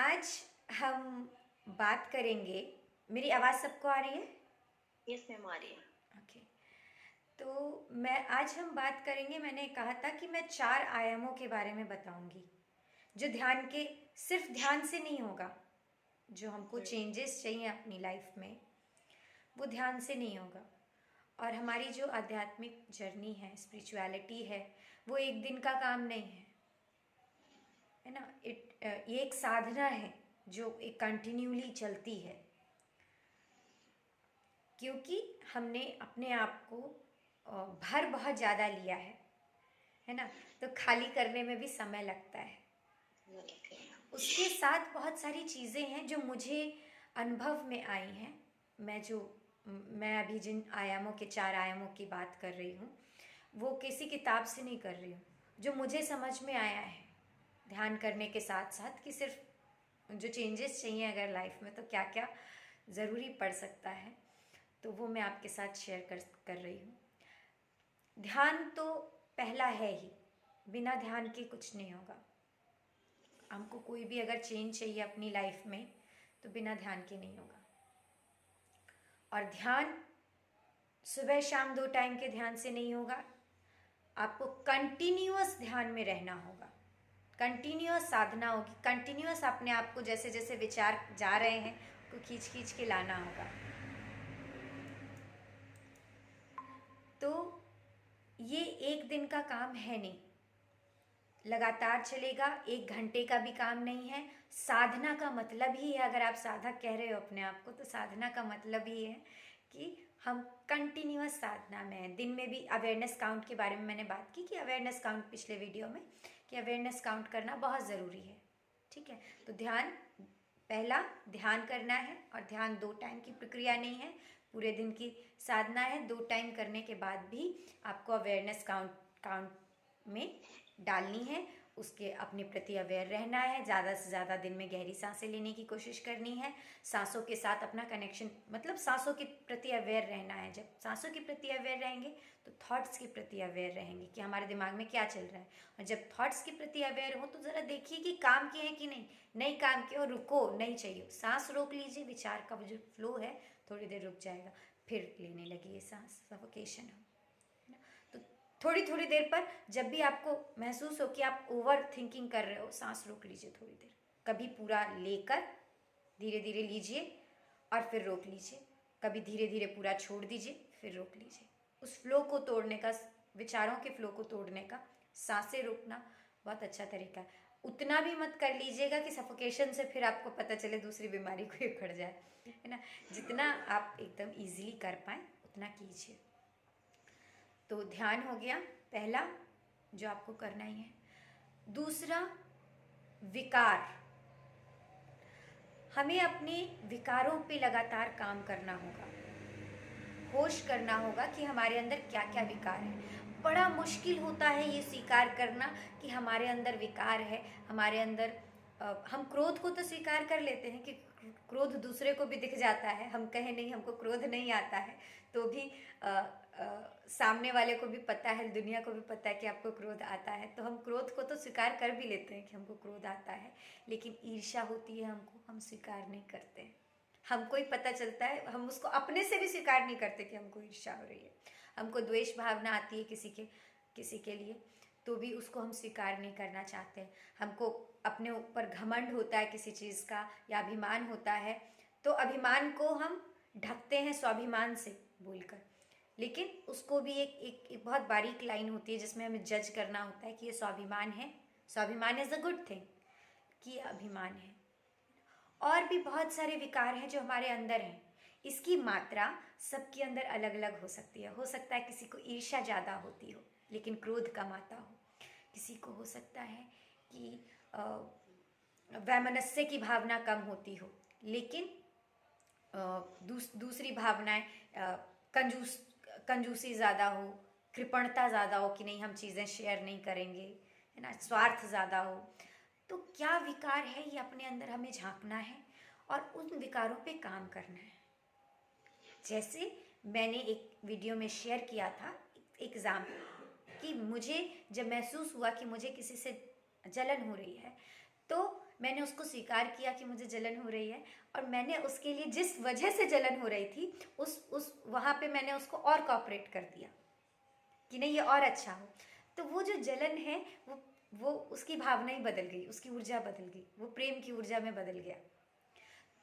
आज हम बात करेंगे। मेरी आवाज़ सबको आ रही है? यस मैम आ रही है। ओके। तो मैं आज हम बात करेंगे, मैंने कहा था कि मैं 4 आयामों के बारे में बताऊंगी जो ध्यान के, सिर्फ ध्यान से नहीं होगा। जो हमको चेंजेस चाहिए अपनी लाइफ में वो ध्यान से नहीं होगा। और हमारी जो आध्यात्मिक जर्नी है, स्पिरिचुअलिटी है, वो एक दिन का काम नहीं है ना। ये एक साधना है जो एक कंटिन्यूली चलती है, क्योंकि हमने अपने आप को भर बहुत ज़्यादा लिया है ना। तो खाली करने में भी समय लगता है। उसके साथ बहुत सारी चीज़ें हैं जो मुझे अनुभव में आई हैं। मैं अभी जिन आयामों के 4 आयामों की बात कर रही हूँ वो किसी किताब से नहीं कर रही हूँ, जो मुझे समझ में आया है ध्यान करने के साथ साथ, कि सिर्फ जो चेंजेस चाहिए अगर लाइफ में तो क्या क्या ज़रूरी पड़ सकता है, तो वो मैं आपके साथ शेयर कर रही हूँ। ध्यान तो पहला है ही, बिना ध्यान के कुछ नहीं होगा। हमको कोई भी अगर चेंज चाहिए अपनी लाइफ में तो बिना ध्यान के नहीं होगा। और ध्यान सुबह शाम 2 टाइम के ध्यान से नहीं होगा। आपको कंटिन्यूअस ध्यान में रहना होगा, कंटिन्यूअस साधना होगी, कंटिन्यूअस अपने आप को जैसे जैसे विचार जा रहे हैं को खींच खींच के लाना होगा। तो ये एक दिन का काम है नहीं, लगातार चलेगा। 1 घंटे का भी काम नहीं है। साधना का मतलब ही है, अगर आप साधक कह रहे हो अपने आप को, तो साधना का मतलब ही है कि हम कंटिन्यूअस साधना में हैं। दिन में भी अवेयरनेस काउंट के बारे में मैंने बात की कि अवेयरनेस काउंट पिछले वीडियो में, कि अवेयरनेस काउंट करना बहुत ज़रूरी है। ठीक है, तो ध्यान पहला ध्यान करना है। और ध्यान 2 टाइम की प्रक्रिया नहीं है, पूरे दिन की साधना है। 2 टाइम करने के बाद भी आपको अवेयरनेस काउंट में डालनी है, उसके अपने प्रति अवेयर रहना है। ज़्यादा से ज़्यादा दिन में गहरी सांसें लेने की कोशिश करनी है। सांसों के साथ अपना कनेक्शन, मतलब सांसों के प्रति अवेयर रहना है। जब सांसों के प्रति अवेयर रहेंगे तो थॉट्स के प्रति अवेयर रहेंगे कि हमारे दिमाग में क्या चल रहा है। और जब थॉट्स के प्रति अवेयर हो तो ज़रा देखिए कि काम किए हैं कि नहीं काम किए हो, रुको, नहीं चाहिए, सांस रोक लीजिए। विचार का जो फ्लो है थोड़ी देर रुक जाएगा, फिर लेने लगी ये सांस, सफोकेशन हो। तो थोड़ी थोड़ी देर पर जब भी आपको महसूस हो कि आप ओवर थिंकिंग कर रहे हो, सांस रोक लीजिए थोड़ी देर। कभी पूरा लेकर धीरे धीरे लीजिए और फिर रोक लीजिए, कभी धीरे धीरे पूरा छोड़ दीजिए फिर रोक लीजिए। उस फ्लो को तोड़ने का, विचारों के फ्लो को तोड़ने का सांसें रोकना बहुत अच्छा तरीका है। उतना भी मत कर लीजिएगा कि सफोकेशन से फिर आपको पता चले दूसरी बीमारी को उखड़ जाए, है ना। जितना आप एकदम इजीली कर पाए उतना कीजिए। तो ध्यान हो गया पहला जो आपको करना ही है। दूसरा, विकार। हमें अपने विकारों पे लगातार काम करना होगा, होश करना होगा कि हमारे अंदर क्या क्या विकार है। बड़ा मुश्किल होता है ये स्वीकार करना कि हमारे अंदर विकार है। हमारे अंदर हम क्रोध को तो स्वीकार कर लेते हैं कि क्रोध दूसरे को भी दिख जाता है। हम कहें नहीं हमको क्रोध नहीं आता है, तो भी सामने वाले को भी पता है, दुनिया को भी पता है कि आपको क्रोध आता है। तो हम क्रोध को तो स्वीकार कर भी लेते हैं कि हमको क्रोध आता है, लेकिन ईर्ष्या होती है हमको, हम स्वीकार नहीं करते हैं। हमको ही पता चलता है, हम उसको अपने से भी स्वीकार नहीं करते कि हमको ईर्ष्या हो रही है। हमको द्वेष भावना आती है किसी के लिए, तो भी उसको हम स्वीकार नहीं करना चाहते। हमको अपने ऊपर घमंड होता है किसी चीज़ का, या अभिमान होता है, तो अभिमान को हम ढकते हैं स्वाभिमान से बोलकर। लेकिन उसको भी एक बहुत बारीक लाइन होती है जिसमें हमें जज करना होता है कि ये स्वाभिमान है, स्वाभिमान इज़ अ गुड थिंग, कि ये अभिमान है। और भी बहुत सारे विकार हैं जो हमारे अंदर हैं। इसकी मात्रा सबके अंदर अलग अलग हो सकती है। हो सकता है किसी को ईर्ष्या ज़्यादा होती हो लेकिन क्रोध कम आता हो। किसी को हो सकता है कि वैमनस्य की भावना कम होती हो, लेकिन दूसरी भावनाएं, कंजूसी ज़्यादा हो, कृपणता ज़्यादा हो कि नहीं हम चीज़ें शेयर नहीं करेंगे, है ना, स्वार्थ ज़्यादा हो। तो क्या विकार है ये अपने अंदर हमें झांकना है और उन विकारों पे काम करना है। जैसे मैंने एक वीडियो में शेयर किया था एग्जाम्पल, कि मुझे जब महसूस हुआ कि मुझे किसी से जलन हो रही है, तो मैंने उसको स्वीकार किया कि मुझे जलन हो रही है, और मैंने उसके लिए जिस वजह से जलन हो रही थी उस वहाँ पे मैंने उसको और कोऑपरेट कर दिया कि नहीं ये और अच्छा हो। तो वो जो जलन है वो उसकी भावना ही बदल गई, उसकी ऊर्जा बदल गई, वो प्रेम की ऊर्जा में बदल गया।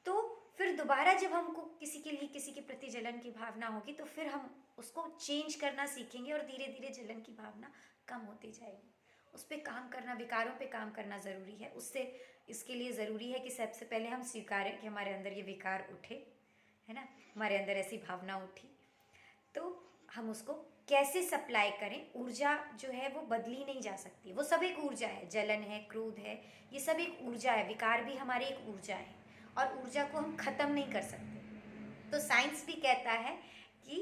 तो फिर दोबारा जब हमको किसी के लिए किसी के प्रति जलन की भावना होगी तो फिर हम उसको चेंज करना सीखेंगे और धीरे धीरे जलन की भावना कम होती जाएगी। उस पर काम करना, विकारों पे काम करना ज़रूरी है। उससे इसके लिए ज़रूरी है कि सबसे पहले हम स्वीकारें कि हमारे अंदर ये विकार उठे, है ना, हमारे अंदर ऐसी भावना उठी, तो हम उसको कैसे सप्लाई करें। ऊर्जा जो है वो बदली नहीं जा सकती, वो सब एक ऊर्जा है, जलन है, क्रोध है, ये सब एक ऊर्जा है, विकार भी हमारी एक ऊर्जा है, और ऊर्जा को हम ख़त्म नहीं कर सकते। तो साइंस भी कहता है कि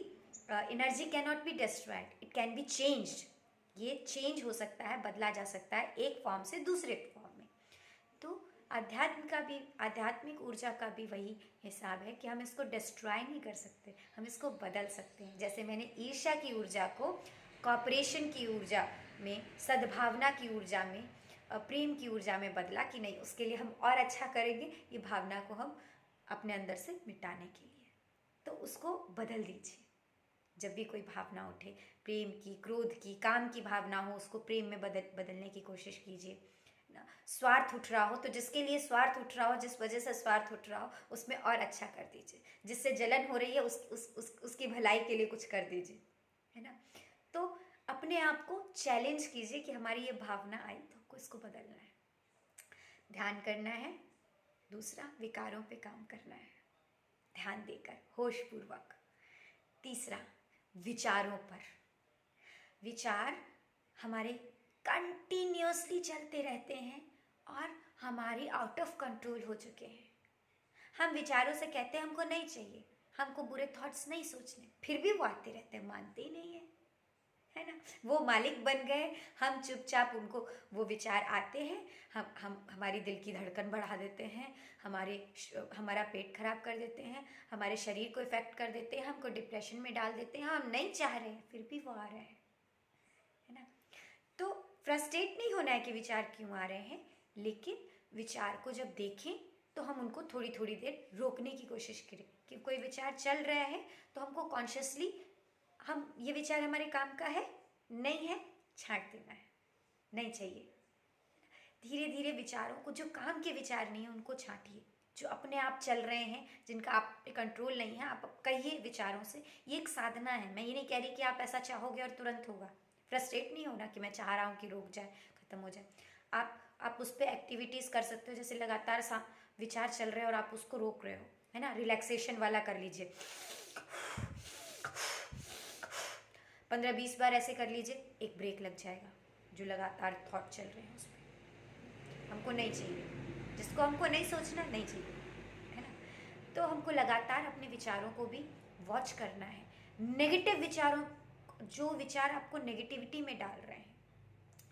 energy can not be destroyed, it can be changed. ये चेंज हो सकता है, बदला जा सकता है एक फॉर्म से दूसरे फॉर्म में। तो आध्यात्मिक ऊर्जा का भी वही हिसाब है कि हम इसको डिस्ट्रॉय नहीं कर सकते, हम इसको बदल सकते हैं। जैसे मैंने ईर्ष्या की ऊर्जा को कॉपरेशन की ऊर्जा में, सद्भावना की ऊर्जा में, प्रेम की ऊर्जा में बदला कि नहीं उसके लिए हम और अच्छा करेंगे, ये भावना को हम अपने अंदर से मिटाने के लिए। तो उसको बदल दीजिए। जब भी कोई भावना उठे, प्रेम की, क्रोध की, काम की भावना हो, उसको प्रेम में बदलने की कोशिश कीजिए। स्वार्थ उठ रहा हो तो जिसके लिए स्वार्थ उठ रहा हो, जिस वजह से स्वार्थ उठ रहा हो, उसमें और अच्छा कर दीजिए। जिससे जलन हो रही है उसकी भलाई के लिए कुछ कर दीजिए, है ना। तो अपने आप को चैलेंज कीजिए कि हमारी ये भावना आई तो हमको इसको बदलना है, ध्यान करना है। दूसरा, विकारों पे काम करना है ध्यान देकर, होश पूर्वक। तीसरा, विचारों पर। विचार हमारे कंटिन्यूअसली चलते रहते हैं और हमारी आउट ऑफ कंट्रोल हो चुके हैं। हम विचारों से कहते हैं हमको नहीं चाहिए, हमको बुरे थॉट्स नहीं सोचने, फिर भी वो आते रहते हैं, मानते ही नहीं है, है ना। वो मालिक बन गए, हम चुपचाप उनको, वो विचार आते हैं, हम हमारी दिल की धड़कन बढ़ा देते हैं, हमारा पेट खराब कर देते हैं, हमारे शरीर को इफेक्ट कर देते हैं, हमको डिप्रेशन में डाल देते हैं। हम नहीं चाह रहे हैं फिर भी वो आ रहे हैं, है ना। तो फ्रस्ट्रेट नहीं होना है कि विचार क्यों आ रहे हैं, लेकिन विचार को जब देखें तो हम उनको थोड़ी थोड़ी देर रोकने की कोशिश करें। कि कोई विचार चल रहा है तो हमको कॉन्शियसली, हम ये विचार हमारे काम का है नहीं है, छांट देना है, नहीं चाहिए। धीरे धीरे विचारों को, जो काम के विचार नहीं है उनको छांटिए, जो अपने आप चल रहे हैं, जिनका आप पे कंट्रोल नहीं है, आप कहिए विचारों से। ये एक साधना है, मैं ये नहीं कह रही कि आप ऐसा चाहोगे और तुरंत होगा। फ्रस्ट्रेट नहीं होना कि मैं चाह रहा हूँ कि रुक जाए, खत्म हो जाए। आप उस पर एक्टिविटीज़ कर सकते हो, जैसे लगातार विचार चल रहे हैं और आप उसको रोक रहे हो, है ना, रिलैक्सेशन वाला कर लीजिए, 15-20 बार ऐसे कर लीजिए, एक ब्रेक लग जाएगा। जो लगातार थॉट चल रहे हैं उस पर हमको नहीं चाहिए, जिसको हमको नहीं सोचना नहीं चाहिए, है ना। तो हमको लगातार अपने विचारों को भी वॉच करना है। नेगेटिव विचारों, जो विचार आपको नेगेटिविटी में डाल रहे हैं,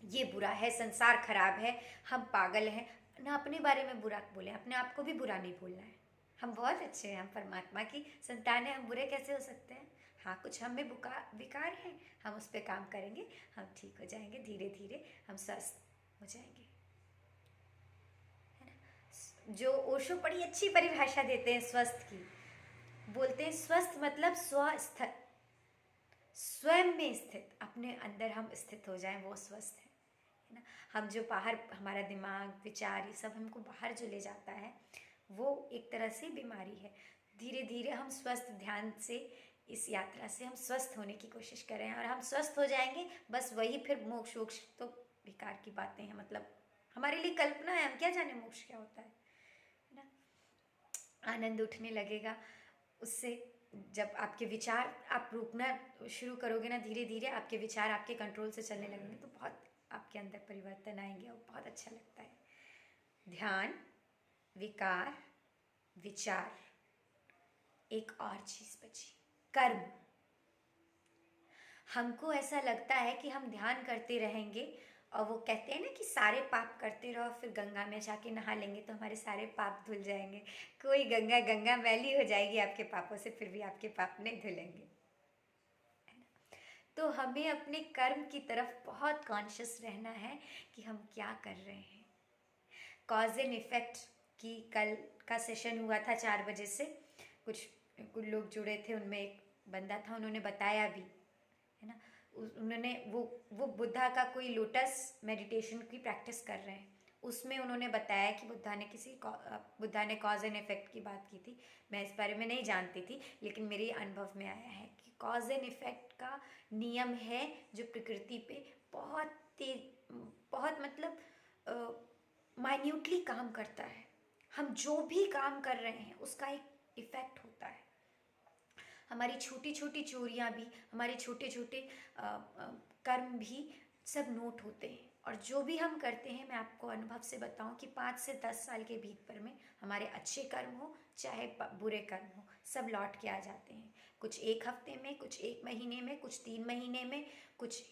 ये बुरा है, संसार खराब है, हम पागल हैं, ना अपने बारे में बुरा बोले, अपने आप को भी बुरा नहीं बोलना है। हम बहुत अच्छे हैं, हम परमात्मा की संतान हैं, हम बुरे कैसे हो सकते हैं। हाँ, कुछ हम में विकार है, हम उस पर काम करेंगे, हम ठीक हो जाएंगे, धीरे धीरे हम स्वस्थ हो जाएंगे, है ना। जो ओशो बड़ी अच्छी परिभाषा देते हैं स्वस्थ की, बोलते हैं स्वस्थ मतलब स्वस्थ, स्वयं में स्थित, अपने अंदर हम स्थित हो जाएं, वो स्वस्थ है ना। हम जो बाहर, हमारा दिमाग, विचार, ये सब हमको बाहर जो ले जाता है, वो एक तरह से बीमारी है। धीरे धीरे हम स्वस्थ, ध्यान से, इस यात्रा से हम स्वस्थ होने की कोशिश करें और हम स्वस्थ हो जाएंगे। बस वही फिर मोक्ष वोक्ष तो बेकार की बातें हैं, मतलब हमारे लिए कल्पना है, हम क्या जाने मोक्ष क्या होता है ना। आनंद उठने लगेगा उससे, जब आपके विचार, आप रोकना शुरू करोगे ना, धीरे धीरे आपके विचार आपके कंट्रोल से चलने लगेंगे, तो बहुत आपके अंदर परिवर्तन आएंगे और बहुत अच्छा लगता है। ध्यान, विकार, विचार, एक और चीज बची, कर्म। हमको ऐसा लगता है कि हम ध्यान करते रहेंगे, और वो कहते हैं ना कि सारे पाप करते रहो, फिर गंगा में जाके नहा लेंगे तो हमारे सारे पाप धुल जाएंगे। कोई गंगा मैली हो जाएगी आपके पापों से, फिर भी आपके पाप नहीं धुलेंगे। तो हमें अपने कर्म की तरफ बहुत कॉन्शियस रहना है कि हम क्या कर रहे हैं। कॉज एंड इफ़ेक्ट की कल का सेशन हुआ था 4 बजे से। कुछ कुछ लोग जुड़े थे, उनमें एक बंदा था, उन्होंने बताया भी, है ना। उन्होंने वो बुद्धा का कोई लोटस मेडिटेशन की प्रैक्टिस कर रहे हैं, उसमें उन्होंने बताया कि बुद्धा ने कॉज एंड इफ़ेक्ट की बात की थी। मैं इस बारे में नहीं जानती थी, लेकिन मेरे अनुभव में आया है कि कॉज एंड इफ़ेक्ट का नियम है जो प्रकृति पे बहुत मतलब माइन्यूटली काम करता है। हम जो भी काम कर रहे हैं उसका एक इफ़ेक्ट होता है। हमारी छोटी छोटी चोरियाँ भी, हमारे छोटे छोटे कर्म भी सब नोट होते हैं। और जो भी हम करते हैं, मैं आपको अनुभव से बताऊं कि 5 से 10 साल के भीतर में हमारे अच्छे कर्म हो चाहे बुरे कर्म हो, सब लौट के आ जाते हैं। कुछ 1 हफ्ते में, कुछ 1 महीने में, कुछ 3 महीने में, कुछ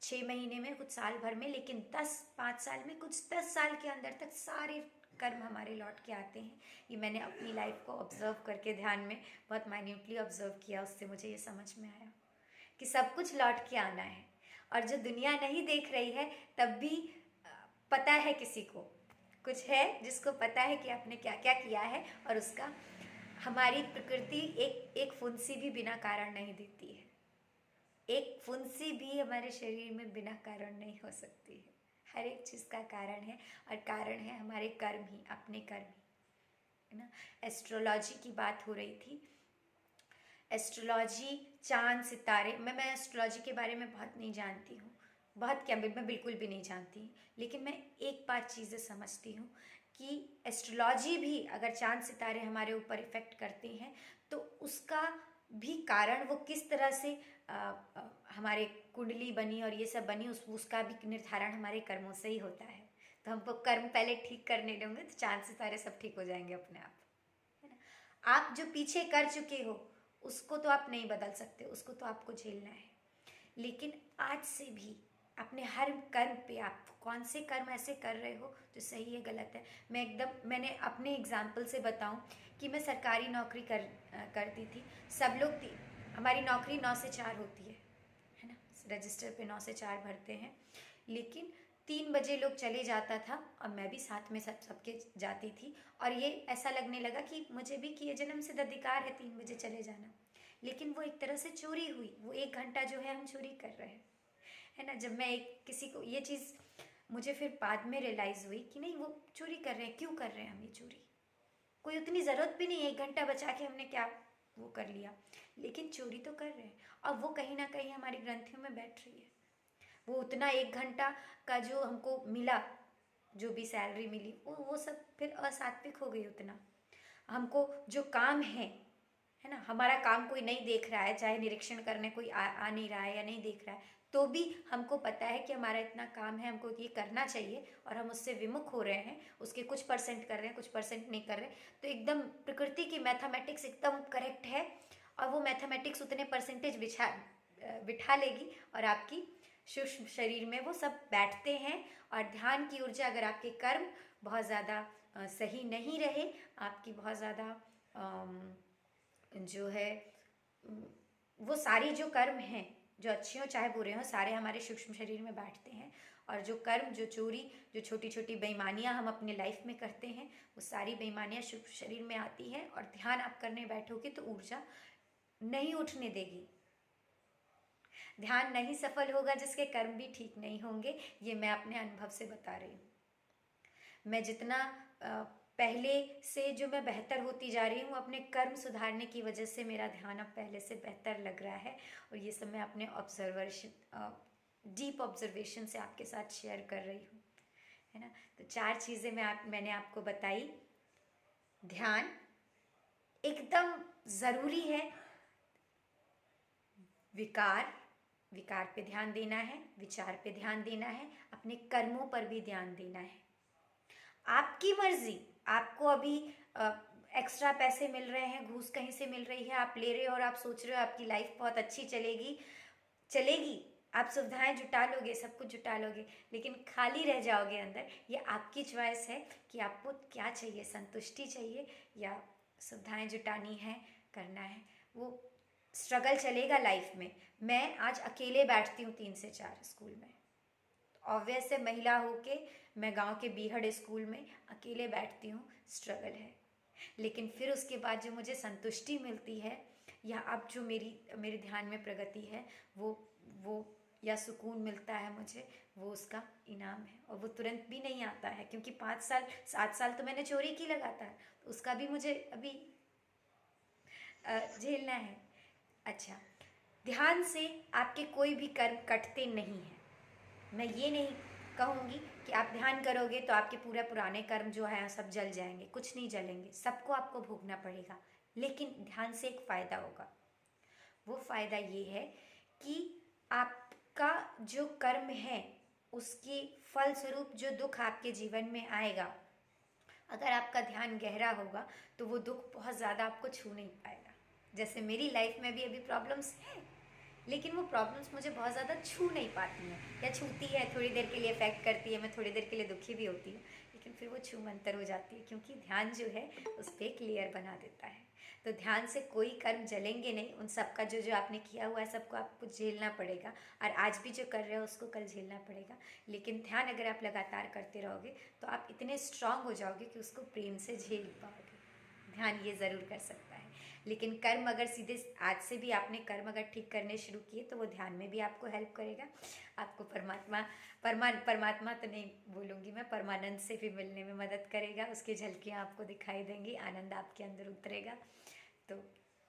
6 महीने में, कुछ साल भर में, लेकिन 5 साल में, कुछ 10 साल के अंदर तक सारे कर्म हमारे लौट के आते हैं। ये मैंने अपनी लाइफ को ऑब्जर्व करके ध्यान में बहुत माइन्यूटली ऑब्जर्व किया, उससे मुझे ये समझ में आया कि सब कुछ लौट के आना है। और जो दुनिया नहीं देख रही है तब भी पता है, किसी को कुछ है जिसको पता है कि आपने क्या क्या किया है, और उसका हमारी प्रकृति एक फुंसी भी बिना कारण नहीं देती है। एक फुंसी भी हमारे शरीर में बिना कारण नहीं हो सकती है। हर एक चीज़ का कारण है, और कारण है हमारे कर्म ही, अपने कर्म ही, है ना। एस्ट्रोलॉजी की बात हो रही थी। एस्ट्रोलॉजी, चांद, सितारे, मैं एस्ट्रोलॉजी के बारे में बहुत नहीं जानती हूँ, बहुत क्या, मैं बिल्कुल भी नहीं जानती। लेकिन मैं एक बात चीज़ें समझती हूँ कि एस्ट्रोलॉजी भी अगर चांद सितारे हमारे ऊपर इफ़ेक्ट करते हैं तो उसका भी कारण वो किस तरह से हमारे कुंडली बनी और ये सब बनी, उसका भी निर्धारण हमारे कर्मों से ही होता है। तो हमको कर्म पहले ठीक करने देंगे तो चांद सितारे सब ठीक हो जाएंगे अपने आप, है ना। आप जो पीछे कर चुके हो उसको तो आप नहीं बदल सकते, उसको तो आपको झेलना है। लेकिन आज से भी अपने हर कर्म पे, आप कौन से कर्म ऐसे कर रहे हो जो सही है गलत है। मैंने अपने एग्जाम्पल से बताऊं कि मैं सरकारी नौकरी करती थी। सब लोग हमारी नौकरी 9 से 4 होती है ना, रजिस्टर पे 9 से 4 भरते हैं, लेकिन 3 बजे लोग चले जाता था और मैं भी साथ में सबके जाती थी। और ये ऐसा लगने लगा कि मुझे भी कि ये जन्म सिद्ध अधिकार है 3 बजे चले जाना। लेकिन वो एक तरह से चोरी हुई, वो 1 घंटा जो है हम चोरी कर रहे हैं, है ना। जब मैं किसी को ये चीज़, मुझे फिर बाद में रियलाइज़ हुई कि नहीं, वो चोरी कर रहे हैं, क्यों कर रहे हैं हम ये चोरी, कोई उतनी ज़रूरत भी नहीं है, 1 घंटा बचा के हमने क्या वो कर लिया, लेकिन चोरी तो कर रहे हैं। और वो कहीं ना कहीं हमारी ग्रंथियों में बैठ रही है। वो उतना 1 घंटा का जो हमको मिला, जो भी सैलरी मिली, वो सब फिर असात्विक हो गई। उतना हमको जो काम है ना, हमारा काम कोई नहीं देख रहा है, चाहे निरीक्षण करने कोई आ नहीं रहा है या नहीं देख रहा है, तो भी हमको पता है कि हमारा इतना काम है, हमको ये करना चाहिए, और हम उससे विमुख हो रहे हैं, उसके कुछ परसेंट कर रहे हैं, कुछ परसेंट नहीं कर रहे। तो एकदम प्रकृति की मैथमेटिक्स एकदम करेक्ट है, और वो मैथमेटिक्स उतने परसेंटेज बिठा लेगी, और आपकी सूक्ष्म शरीर में वो सब बैठते हैं। और ध्यान की ऊर्जा, अगर आपके कर्म बहुत ज़्यादा सही नहीं रहे, आपकी बहुत ज़्यादा जो है वो सारी जो कर्म हैं, जो अच्छे हो चाहे बुरे हो, सारे हमारे सूक्ष्म शरीर में बैठते हैं। और जो कर्म, जो चोरी, जो छोटी छोटी बेईमानियां हम अपने लाइफ में करते हैं, वो सारी बेईमानियां सूक्ष्म शरीर में आती हैं। और ध्यान आप करने बैठोगे तो ऊर्जा नहीं उठने देगी, ध्यान नहीं सफल होगा, जिसके कर्म भी ठीक नहीं होंगे। ये मैं अपने अनुभव से बता रही हूँ। मैं जितना पहले से जो मैं बेहतर होती जा रही हूँ, अपने कर्म सुधारने की वजह से मेरा ध्यान अब पहले से बेहतर लग रहा है। और ये सब मैं अपने डीप ऑब्जर्वेशन से आपके साथ शेयर कर रही हूँ, है ना। तो 4 चीज़ें मैंने आपको बताई। ध्यान एकदम ज़रूरी है। विकार पे ध्यान देना है, विचार पे ध्यान देना है, अपने कर्मों पर भी ध्यान देना है। आपकी मर्जी, आपको अभी एक्स्ट्रा पैसे मिल रहे हैं, घूस कहीं से मिल रही है, आप ले रहे हो और आप सोच रहे हो आपकी लाइफ बहुत अच्छी चलेगी, आप सुविधाएं जुटा लोगे, सब कुछ जुटा लोगे, लेकिन खाली रह जाओगे अंदर। ये आपकी चॉइस है कि आपको क्या चाहिए, संतुष्टि चाहिए या सुविधाएं जुटानी है, करना है। वो स्ट्रगल चलेगा लाइफ में। मैं आज अकेले बैठती हूँ 3 से 4 स्कूल में, ऑब्वियस है, महिला होके मैं गांव के बीहड़ स्कूल में अकेले बैठती हूँ, स्ट्रगल है। लेकिन फिर उसके बाद जो मुझे संतुष्टि मिलती है, या अब जो मेरे ध्यान में प्रगति है, वो या सुकून मिलता है मुझे, वो उसका इनाम है। और वो तुरंत भी नहीं आता है, क्योंकि 5 साल 7 साल तो मैंने चोरी की लगातार, तो उसका भी मुझे अभी झेलना है। अच्छा, ध्यान से आपके कोई भी कर्म कटते नहीं हैं। मैं ये नहीं कहूँगी कि आप ध्यान करोगे तो आपके पूरे पुराने कर्म जो है सब जल जाएंगे, कुछ नहीं जलेंगे, सबको आपको भोगना पड़ेगा। लेकिन ध्यान से एक फ़ायदा होगा, वो फ़ायदा ये है कि आपका जो कर्म है उसके फलस्वरूप जो दुख आपके जीवन में आएगा, अगर आपका ध्यान गहरा होगा तो वो दुख बहुत ज़्यादा आपको छू नहीं पाएगा। जैसे मेरी लाइफ में भी अभी प्रॉब्लम्स हैं, लेकिन वो प्रॉब्लम्स मुझे बहुत ज़्यादा छू नहीं पाती हैं, या छूती है थोड़ी देर के लिए, इफेक्ट करती है, मैं थोड़ी देर के लिए दुखी भी होती हूँ, लेकिन फिर वो छूमंतर हो जाती है, क्योंकि ध्यान जो है उस पर एक लेयर बना देता है। तो ध्यान से कोई कर्म जलेंगे नहीं, उन सबका जो आपने किया हुआ है सबको आपको झेलना पड़ेगा, और आज भी जो कर रहे हो उसको कल झेलना पड़ेगा। लेकिन ध्यान अगर आप लगातार करते रहोगे तो आप इतने स्ट्रांग हो जाओगे कि उसको प्रेम से झेल पाओगे। ध्यान ये ज़रूर कर सकता है। लेकिन कर्म अगर सीधे आज से भी आपने कर्म अगर ठीक करने शुरू किए तो वो ध्यान में भी आपको हेल्प करेगा, आपको परमात्मा तो नहीं बोलूँगी मैं, परमानंद से भी मिलने में मदद करेगा, उसकी झलकियाँ आपको दिखाई देंगी, आनंद आपके अंदर उतरेगा। तो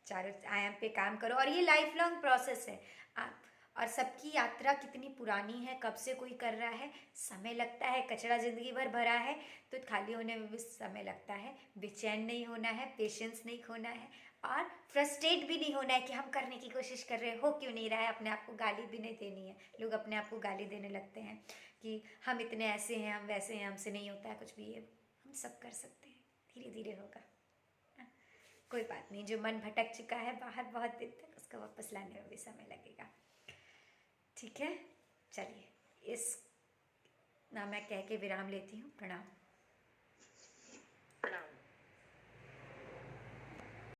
चारों आयाम पे काम करो, और ये लाइफ लॉन्ग प्रोसेस है। आप और सबकी यात्रा कितनी पुरानी है, कब से कोई कर रहा है, समय लगता है, कचरा ज़िंदगी भर भरा है तो खाली होने में भी समय लगता है। बेचैन नहीं होना है, पेशेंस नहीं खोना है, और फ्रस्ट्रेट भी नहीं होना है कि हम करने की कोशिश कर रहे हो क्यों नहीं रहा है। अपने आप को गाली भी नहीं देनी है। लोग अपने आप को गाली देने लगते हैं कि हम इतने ऐसे हैं, हम वैसे हैं, हमसे नहीं होता है कुछ भी। ये हम सब कर सकते हैं, धीरे धीरे होगा। कोई बात नहीं, जो मन भटक चुका है बाहर बहुत दिन तक, उसको वापस लाने में भी समय लगेगा। ठीक है, चलिए इस ना मैं कह के विराम लेती हूँ। प्रणाम।